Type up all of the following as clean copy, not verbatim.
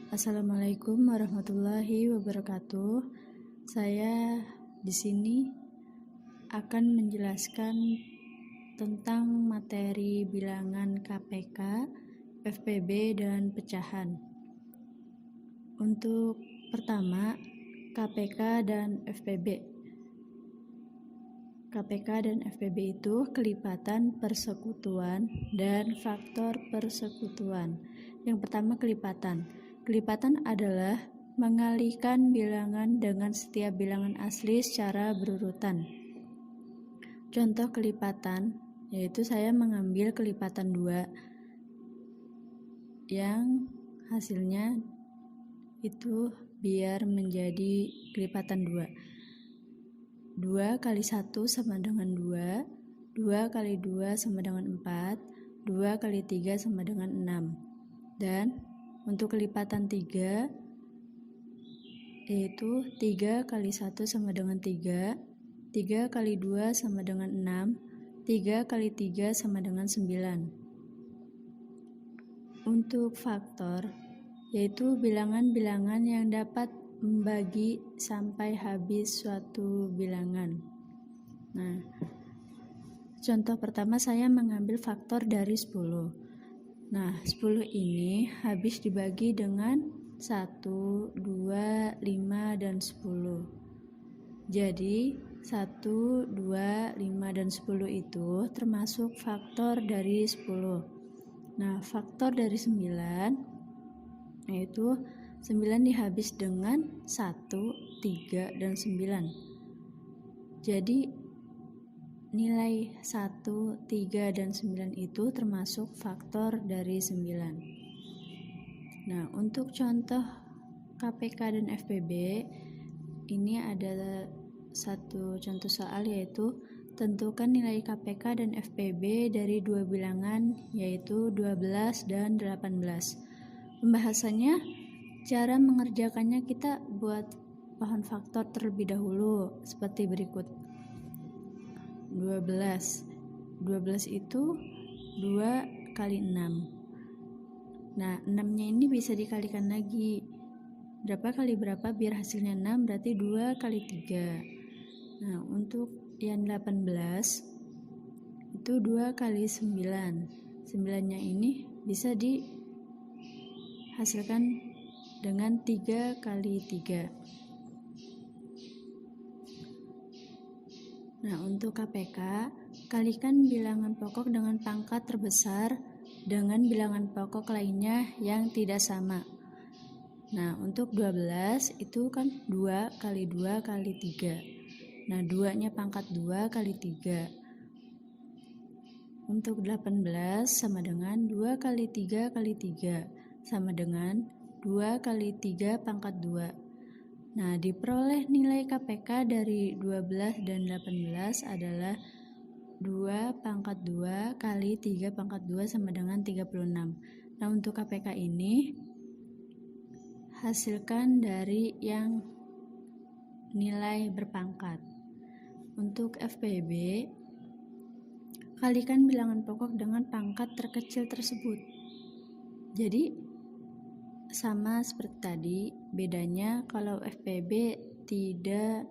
Assalamualaikum warahmatullahi wabarakatuh. Saya di sini akan menjelaskan tentang materi bilangan KPK, FPB, dan pecahan. Untuk pertama, KPK dan FPB. KPK dan FPB itu kelipatan persekutuan dan faktor persekutuan. Yang pertama, kelipatan. Kelipatan adalah mengalihkan bilangan dengan setiap bilangan asli secara berurutan. Contoh kelipatan yaitu saya mengambil kelipatan 2 yang hasilnya itu biar menjadi kelipatan 2. 2 kali 1 sama dengan 2, 2 kali 2 sama dengan 4, 2 kali 3 sama dengan 6. Dan untuk kelipatan 3 yaitu 3 kali 1 sama dengan 3, 3 kali 2 sama dengan 6, 3 kali 3 sama dengan 9. Untuk faktor yaitu bilangan-bilangan yang dapat membagi sampai habis suatu bilangan. Nah, contoh pertama saya mengambil faktor dari 10. Nah, 10 ini habis dibagi dengan 1, 2, 5, dan 10. Jadi, 1, 2, 5, dan 10 itu termasuk faktor dari 10. Nah, faktor dari 9 yaitu 9 dihabis dengan 1, 3, dan 9. Jadi, nilai 1, 3, dan 9 itu termasuk faktor dari 9. Nah, untuk contoh KPK dan FPB, ini ada satu contoh soal yaitu tentukan nilai KPK dan FPB dari dua bilangan yaitu 12 dan 18. Pembahasannya, cara mengerjakannya kita buat pohon faktor terlebih dahulu seperti berikut. 12 itu 2 kali 6. Nah, 6-nya ini bisa dikalikan lagi. Berapa kali berapa biar hasilnya 6, berarti 2 kali 3. Nah, untuk yang 18 itu 2 kali 9. 9-nya ini bisa dihasilkan dengan 3 kali 3. Nah, untuk KPK, kalikan bilangan pokok dengan pangkat terbesar dengan bilangan pokok lainnya yang tidak sama. Nah, untuk 12 itu kan 2 kali 2 kali 3. Nah, 2-nya pangkat 2 kali 3. Untuk 18 sama dengan 2 kali 3 kali 3 sama dengan 2 kali 3 pangkat 2. Nah, diperoleh nilai KPK dari 12 dan 18 adalah 2 pangkat 2 kali 3 pangkat 2 sama dengan 36. Nah, untuk KPK ini hasilkan dari yang nilai berpangkat. Untuk FPB, kalikan bilangan pokok dengan pangkat terkecil tersebut. Jadi, sama seperti tadi, bedanya kalau FPB tidak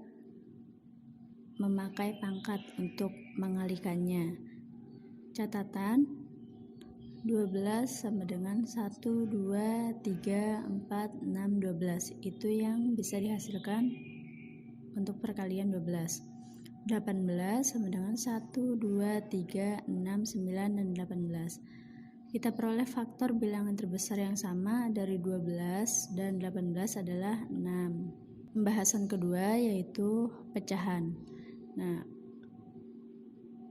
memakai pangkat untuk mengalikannya. Catatan, 12 sama dengan 1, 2, 3, 4, 6, 12. Itu yang bisa dihasilkan untuk perkalian 12. 18 sama dengan 1, 2, 3, 6, 9, dan 18. Kita peroleh faktor bilangan terbesar yang sama dari 12 dan 18 adalah 6. Pembahasan kedua yaitu pecahan. Nah,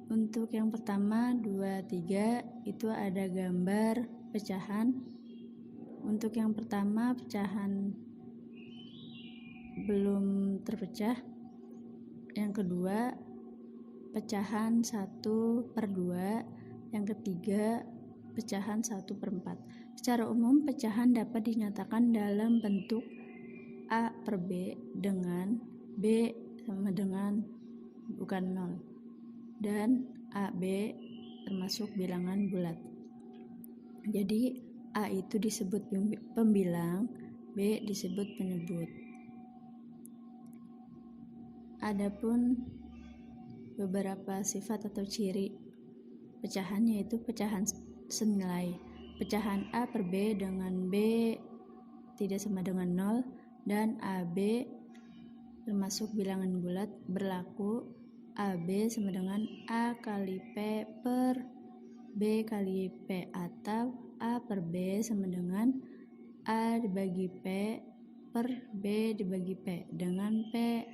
untuk yang pertama 2, 3 itu ada gambar pecahan. Untuk yang pertama pecahan belum terpecah. Yang kedua pecahan 1/2. Yang ketiga pecahan 1/4. Secara umum, pecahan dapat dinyatakan dalam bentuk A per B dengan B sama dengan bukan 0 dan AB termasuk bilangan bulat. Jadi A itu disebut pembilang, B disebut penyebut. Adapun beberapa sifat atau ciri pecahan yaitu pecahan senilai. Pecahan A per B dengan B tidak sama dengan 0 dan AB termasuk bilangan bulat berlaku AB sama dengan A kali P per B kali P atau A per B sama dengan A dibagi P per B dibagi P dengan P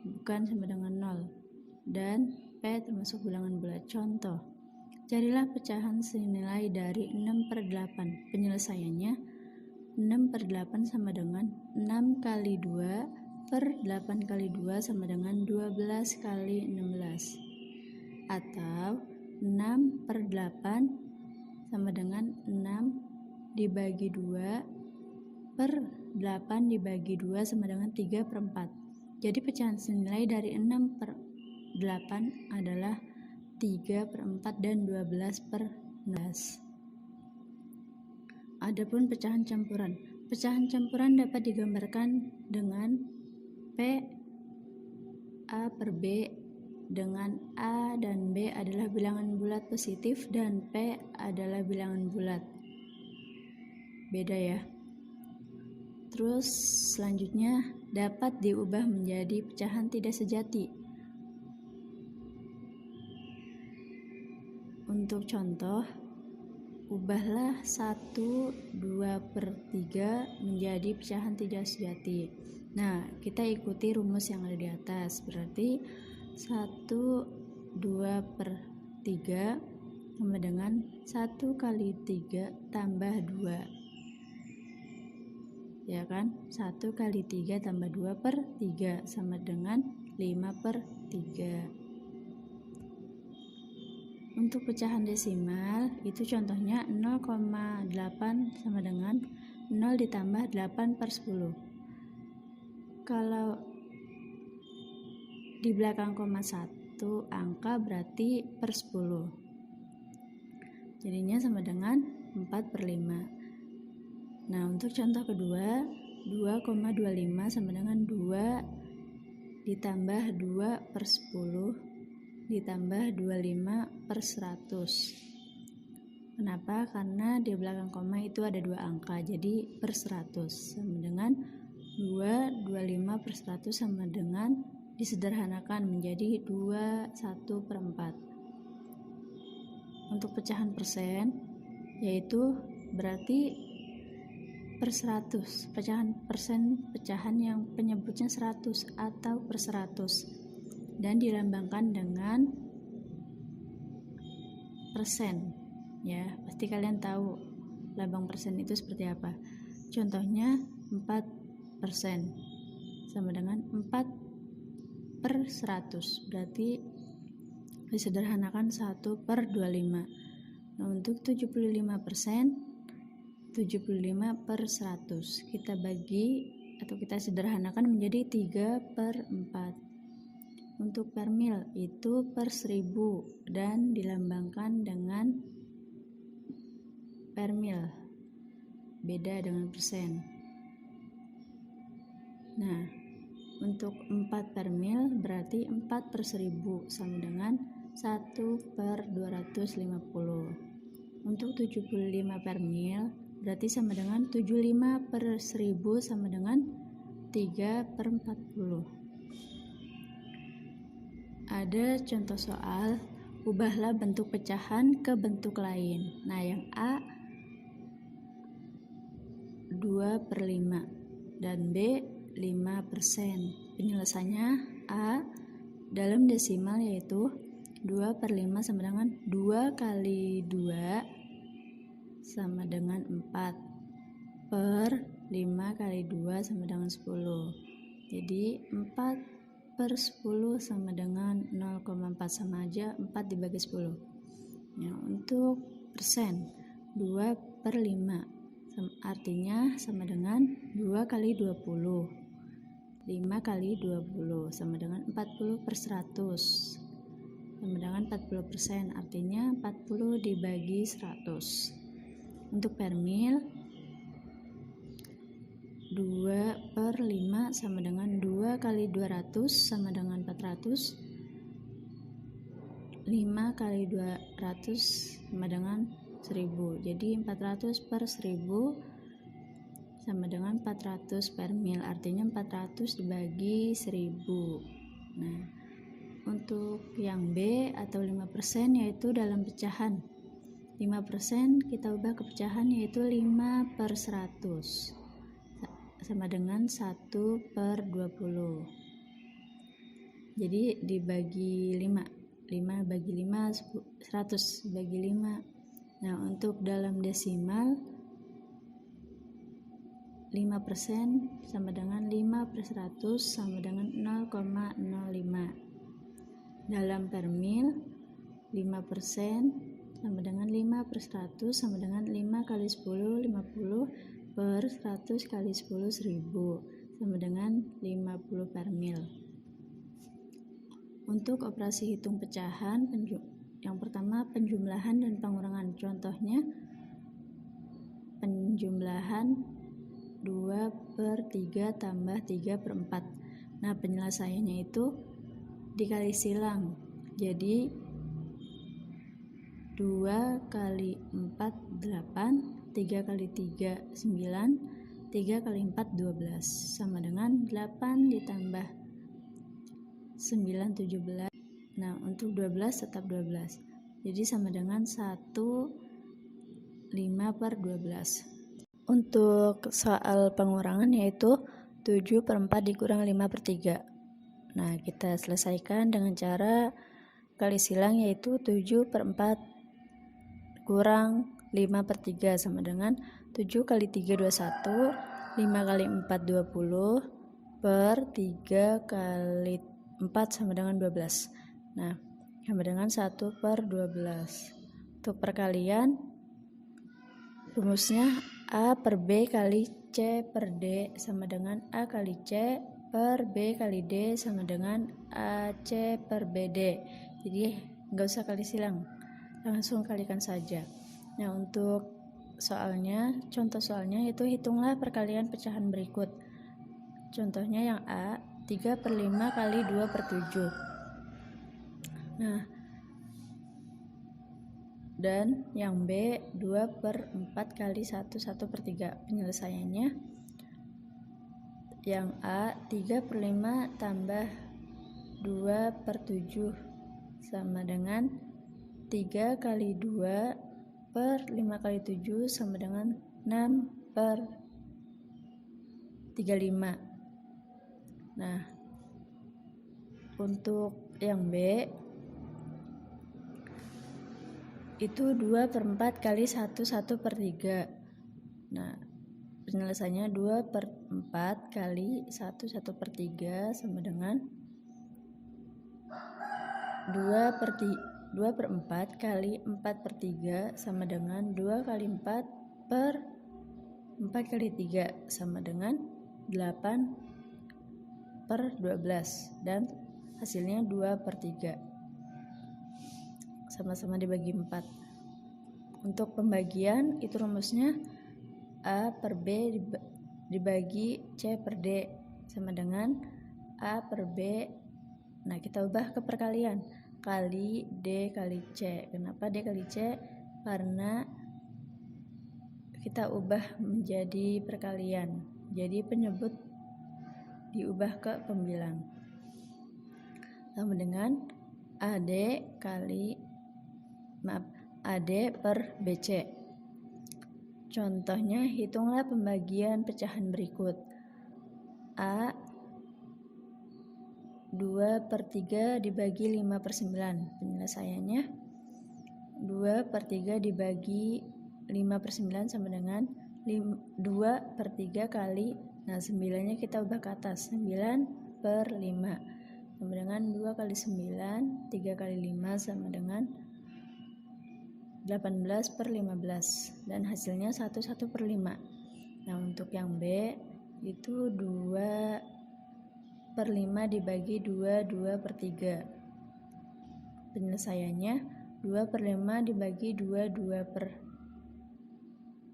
bukan sama dengan 0 dan P termasuk bilangan bulat. Contoh, carilah pecahan senilai dari 6/8. Penyelesaiannya 6/8 sama dengan 6 kali 2 per 8 kali 2 sama dengan 12 kali 16 atau 6/8 sama dengan 6 dibagi 2 per 8 dibagi 2 sama dengan 3/4. Jadi pecahan senilai dari 6/8 adalah 3/4 dan 12/16. Adapun pecahan campuran. Pecahan campuran dapat digambarkan dengan P A per B dengan A dan B adalah bilangan bulat positif dan P adalah bilangan bulat. Beda ya. Terus selanjutnya dapat diubah menjadi pecahan tidak sejati. Untuk contoh, ubahlah 1/2/3 menjadi pecahan tidak sejati. Nah, kita ikuti rumus yang ada di atas. Berarti 1/2/3 sama dengan 1 kali 3 tambah 2. Ya kan? 1 kali 3 tambah 2/3 sama dengan 5/3. Untuk pecahan desimal itu contohnya 0,8 sama dengan 0 ditambah 8/10. Kalau di belakang koma 1 angka berarti per 10. Jadinya sama dengan 4/5. Nah, untuk contoh kedua, 2,25 sama dengan 2 ditambah 2/10 ditambah 25/100. Kenapa? Karena di belakang koma itu ada 2 angka, jadi per 100 sama dengan 2/25/100 sama dengan disederhanakan menjadi 21/4. Untuk pecahan persen yaitu berarti per 100, pecahan yang penyebutnya 100 atau per 100 dan dilambangkan dengan persen. Ya, pasti kalian tahu lambang persen itu seperti apa. Contohnya 4% sama dengan 4/100, berarti disederhanakan 1/25. Nah, untuk 75%, 75/100 kita bagi atau kita sederhanakan menjadi 3/4. Untuk per mil itu per 1000 dan dilambangkan dengan per mil, beda dengan persen. Nah, untuk 4 per mil berarti 4/1000 sama dengan 1/250. Untuk 75 per mil berarti sama dengan 75/1000 sama dengan 3/40. Ada contoh soal, ubahlah bentuk pecahan ke bentuk lain. Nah, yang A 2/5 dan B 5%. Penyelesaiannya A dalam desimal yaitu 2/5 sama dengan 2 kali 2 sama dengan 4 per 5 kali 2 sama dengan 10. Jadi 4/10 sama dengan 0,4, sama aja 4 dibagi 10. Ya, untuk persen 2/5 artinya sama dengan 2 kali 20. 5 kali 20 sama dengan 40/100 sama dengan 40%, artinya 40 dibagi 100. Untuk per mil 2 per 5 sama dengan 2 kali 200 sama dengan 400. 5 kali 200 sama dengan 1000. Jadi 400 per 1000 sama dengan 400 per mil. Artinya 400 dibagi 1000. Nah, untuk yang B atau 5% yaitu dalam pecahan. 5% kita ubah ke pecahan yaitu 5 per 100 sama dengan 1 per 20. Jadi dibagi 5 bagi 5 100 bagi 5. Nah, untuk dalam desimal 5% sama dengan 5 per 100 sama dengan 0,05. Dalam per mil 5% sama dengan 5 per 100 sama dengan 5 kali 10 50 per 100 kali 10 1000 sama dengan 50 per mil. Untuk operasi hitung pecahan, yang pertama penjumlahan dan pengurangan. Contohnya penjumlahan 2 per 3 tambah 3 per 4. Nah, penyelesaiannya itu dikali silang. Jadi 2 kali 4 8, 3 kali 3 9, 3 kali 4 12 sama dengan 8 ditambah 9 17. Nah, untuk 12 tetap 12. Jadi sama dengan 1 5 per 12. Untuk soal pengurangan yaitu 7 per 4 dikurang 5 per 3. Nah, kita selesaikan dengan cara kali silang yaitu 7 per 4 kurang 5 per 3 sama dengan 7 kali 3 21, 5 kali 4 20 per 3 kali 4 sama dengan 12. Nah, sama dengan 1 per 12. Untuk perkalian rumusnya A per B kali C per D sama dengan A kali C per B kali D sama dengan AC per BD. Jadi nggak usah kali silang, langsung kalikan saja. Nah, untuk soalnya, contoh soalnya itu hitunglah perkalian pecahan berikut. Contohnya yang A 3 per 5 kali 2 per 7. Nah, dan yang B 2 per 4 kali 1 1 per 3. Penyelesaiannya yang A 3 per 5 tambah 2 per 7 sama dengan 3 kali 2 per 5 kali 7 sama dengan 6 per 35. Nah, untuk yang B itu 2 per 4 kali 1 1 per 3. Nah, penyelesaiannya 2 per 4 kali 1 1 per 3 sama dengan 2 per 4 kali 4 per 3 sama dengan 2 kali 4 per 4 kali 3 sama dengan 8 per 12 dan hasilnya 2 per 3. Sama-sama dibagi 4. Untuk pembagian itu rumusnya A per B dibagi C per D sama dengan A per B. Nah, kita ubah ke perkalian kali D kali C. Kenapa D kali C? Karena kita ubah menjadi perkalian, jadi penyebut diubah ke pembilang sama dengan AD per BC. Contohnya, hitunglah pembagian pecahan berikut. A 2 per 3 dibagi 5 per 9. Penyelesaiannya 2 per 3 dibagi 5 per 9 sama dengan 2 per 3 kali, nah 9 nya kita ubah ke atas, 9 per 5 sama dengan 2 kali 9, 3 kali 5 sama dengan 18 per 15 dan hasilnya 1 per 5. Nah, untuk yang B itu 2 per 5 dibagi 2 per 3. Penyelesaiannya 2 per 5 dibagi 2 per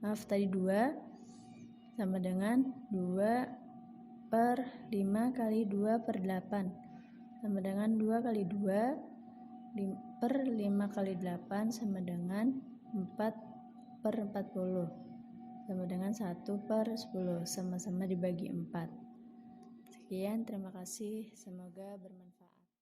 2 sama dengan 2 per 5 kali 2 per 8 sama dengan 2 kali 2 per 5 kali 8 sama dengan 4 per 40 sama dengan 1 per 10 sama-sama dibagi 4. Sekian, terima kasih, semoga bermanfaat.